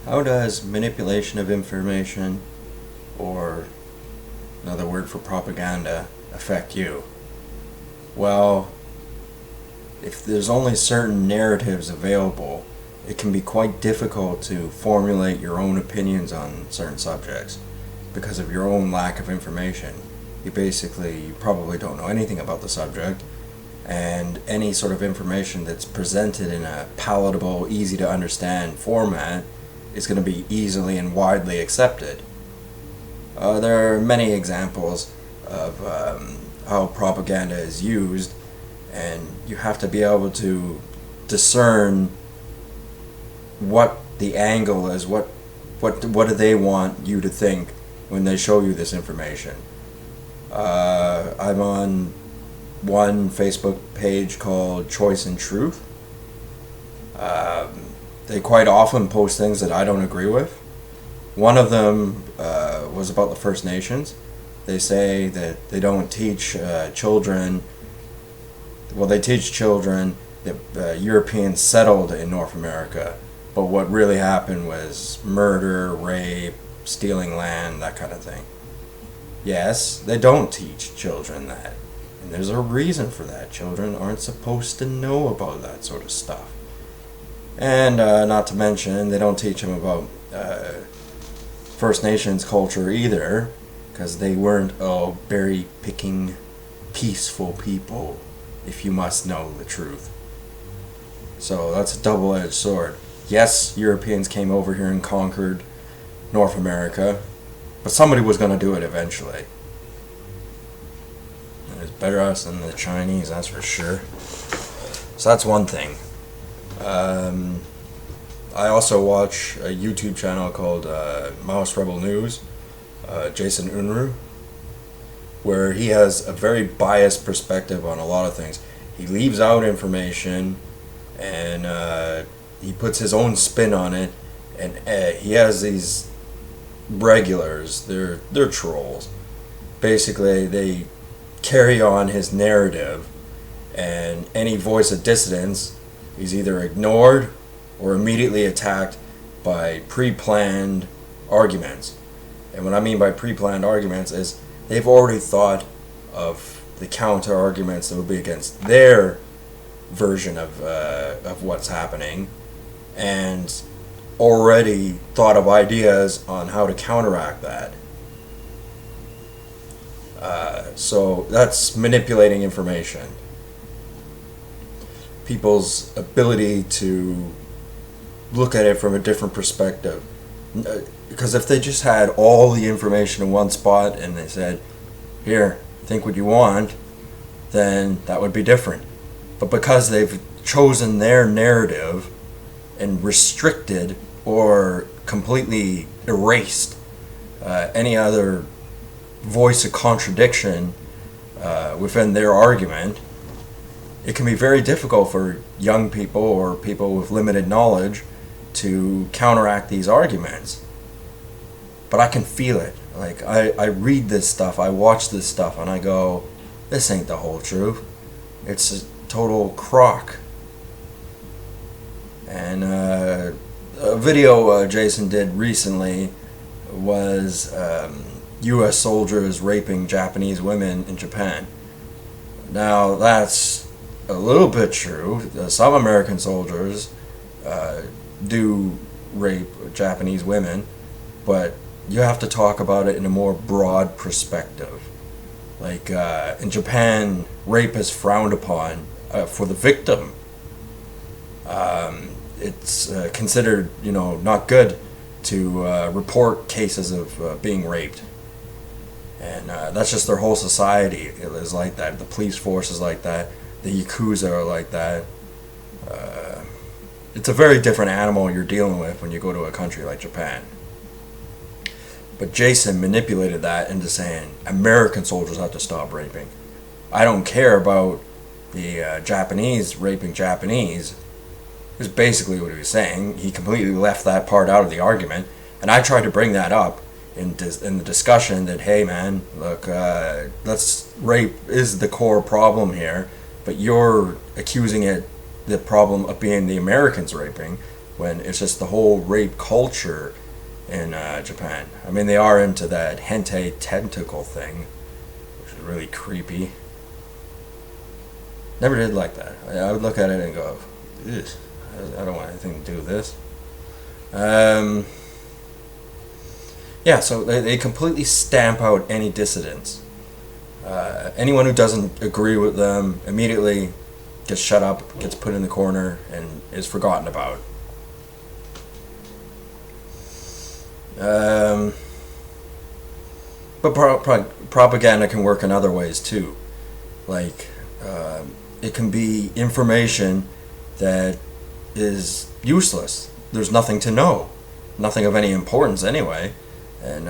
How does manipulation of information, or another word for propaganda, affect you? Well, if there's only certain narratives available, it can be quite difficult to formulate your own opinions on certain subjects because of your own lack of information. You probably don't know anything about the subject, and any sort of information that's presented in a palatable, easy to understand format is going to be easily and widely accepted. There are many examples of how propaganda is used, and you have to be able to discern what the angle is, what do they want you to think when they show you this information. I'm on one Facebook page called Choice and Truth. They quite often post things that I don't agree with. One of them was about the First Nations. They say that they don't teach children. Well, they teach children that Europeans settled in North America, but what really happened was murder, rape, stealing land, that kind of thing. Yes, they don't teach children that. And there's a reason for that. Children aren't supposed to know about that sort of stuff. And not to mention, they don't teach them about First Nations culture either, because they weren't berry-picking, peaceful people, if you must know the truth. So that's a double-edged sword. Yes, Europeans came over here and conquered North America, but somebody was going to do it eventually. And it's better us than the Chinese, that's for sure. So that's one thing. I also watch a YouTube channel called Maoist Rebel News, Jason Unruh, where he has a very biased perspective on a lot of things. He leaves out information, and he puts his own spin on it, and he has these regulars. They're trolls. Basically, they carry on his narrative, and any voice of dissidence is either ignored or immediately attacked by pre-planned arguments. And what I mean by pre-planned arguments is they've already thought of the counter arguments that will be against their version of what's happening, and already thought of ideas on how to counteract that. So that's manipulating information. People's ability to look at it from a different perspective. Because if they just had all the information in one spot and they said, here, think what you want, then that would be different. But because they've chosen their narrative and restricted or completely erased any other voice of contradiction within their argument, it can be very difficult for young people or people with limited knowledge to counteract these arguments. But I can feel it. Like, I read this stuff, I watch this stuff, and I go, this ain't the whole truth. It's a total crock. And a video Jason did recently was U.S. soldiers raping Japanese women in Japan. Now, that's a little bit true. Some American soldiers do rape Japanese women, but you have to talk about it in a more broad perspective. Like, in Japan, rape is frowned upon for the victim. It's considered, not good to report cases of being raped. And that's just their whole society is like that. The police force is like that. The Yakuza are like that. It's a very different animal you're dealing with when you go to a country like Japan. But Jason manipulated that into saying American soldiers have to stop raping. I don't care about the Japanese raping Japanese. Is basically what he was saying. He completely left that part out of the argument, and I tried to bring that up in the discussion that, hey man, look, rape is the core problem here, but you're accusing it the problem of being the Americans raping. when it's just the whole rape culture in Japan. I mean, they are into that hentai tentacle thing, which is really creepy. Never did like that. I would look at it and go, ugh, I don't want anything to do with this. Yeah, so they completely stamp out any dissidents. Anyone who doesn't agree with them immediately gets shut up, gets put in the corner, and is forgotten about. But propaganda can work in other ways too. Like, it can be information that is useless. There's nothing to know. Nothing of any importance anyway. And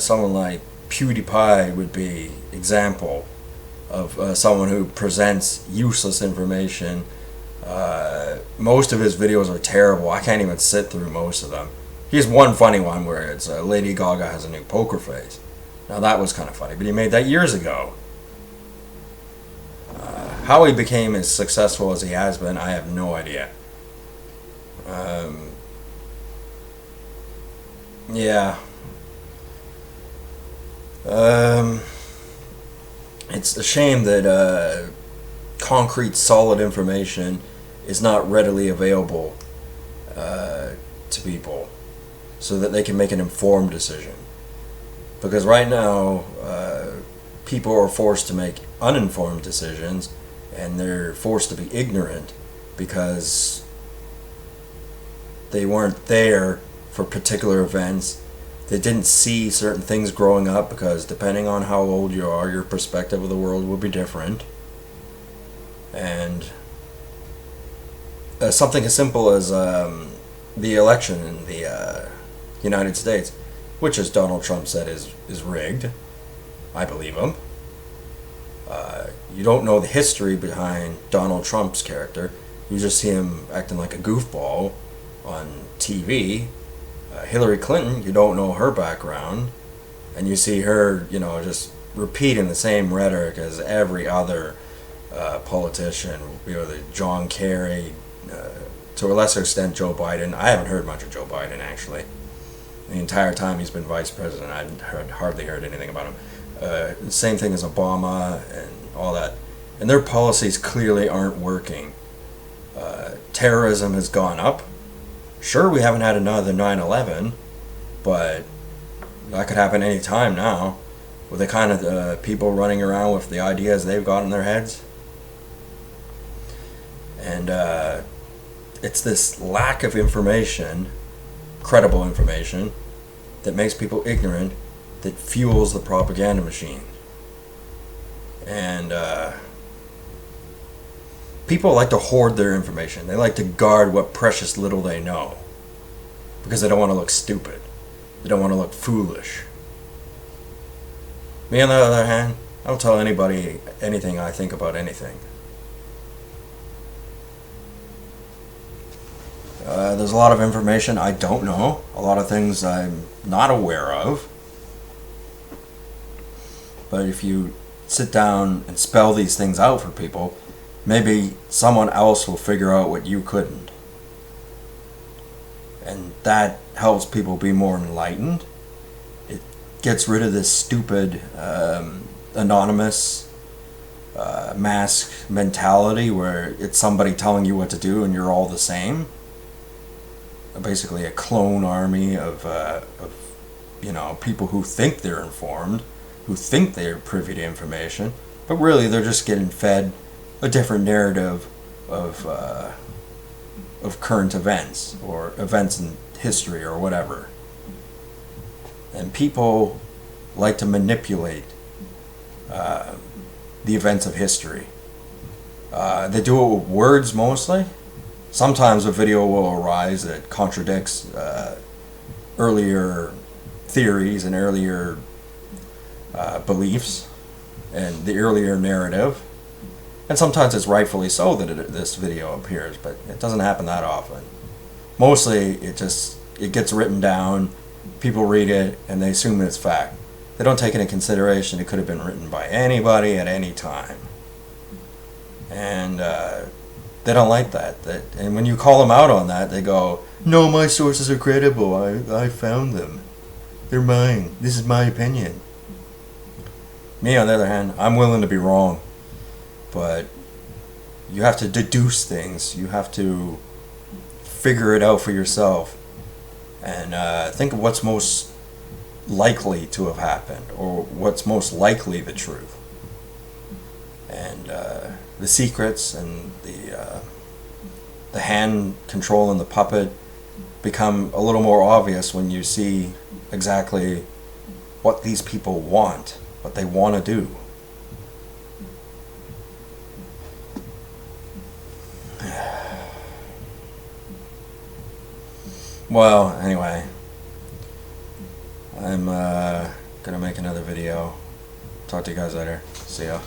someone like PewDiePie would be example of someone who presents useless information. Most of his videos are terrible. I can't even sit through most of them. He has one funny one where it's Lady Gaga has a new poker face. Now that was kind of funny, but he made that years ago. How he became as successful as he has been, I have no idea. Yeah. It's a shame that concrete, solid information is not readily available to people so that they can make an informed decision. Because right now, people are forced to make uninformed decisions, and they're forced to be ignorant because they weren't there for particular events. They didn't see certain things growing up, because depending on how old you are, your perspective of the world will be different. And something as simple as the election in the United States, which, as Donald Trump said, is rigged. I believe him. You don't know the history behind Donald Trump's character. You just see him acting like a goofball on TV. Hillary Clinton, you don't know her background, and you see her, just repeating the same rhetoric as every other politician. The John Kerry, to a lesser extent Joe Biden. I haven't heard much of Joe Biden, actually. The entire time he's been vice president, I've hardly heard anything about him. Same thing as Obama and all that. And their policies clearly aren't working. Terrorism has gone up. Sure, we haven't had another 9/11, but that could happen any time now, with the kind of people running around with the ideas they've got in their heads. And it's this lack of information, credible information, that makes people ignorant, that fuels the propaganda machine. And people like to hoard their information. They like to guard what precious little they know, because they don't want to look stupid. They don't want to look foolish. Me, on the other hand, I don't tell anybody anything I think about anything. There's a lot of information I don't know, a lot of things I'm not aware of. But if you sit down and spell these things out for people, maybe someone else will figure out what you couldn't. And that helps people be more enlightened. It gets rid of this stupid anonymous mask mentality where it's somebody telling you what to do and you're all the same. Basically a clone army of people who think they're informed, who think they're privy to information, but really they're just getting fed a different narrative of current events or events in history or whatever. And people like to manipulate the events of history. They do it with words mostly. Sometimes a video will arise that contradicts earlier theories and earlier beliefs and the earlier narrative. And sometimes it's rightfully so that this video appears, but it doesn't happen that often. Mostly it gets written down, people read it, and they assume it's fact. They don't take into consideration it could have been written by anybody at any time. And they don't like that. And when you call them out on that, they go, No, my sources are credible. I found them. They're mine. This is my opinion. Me, on the other hand, I'm willing to be wrong. But you have to deduce things. You have to figure it out for yourself. And think of what's most likely to have happened, or what's most likely the truth. And the secrets and the hand controlling the puppet become a little more obvious when you see exactly what these people want, what they want to do. Well, anyway, I'm gonna make another video. Talk to you guys later. See ya.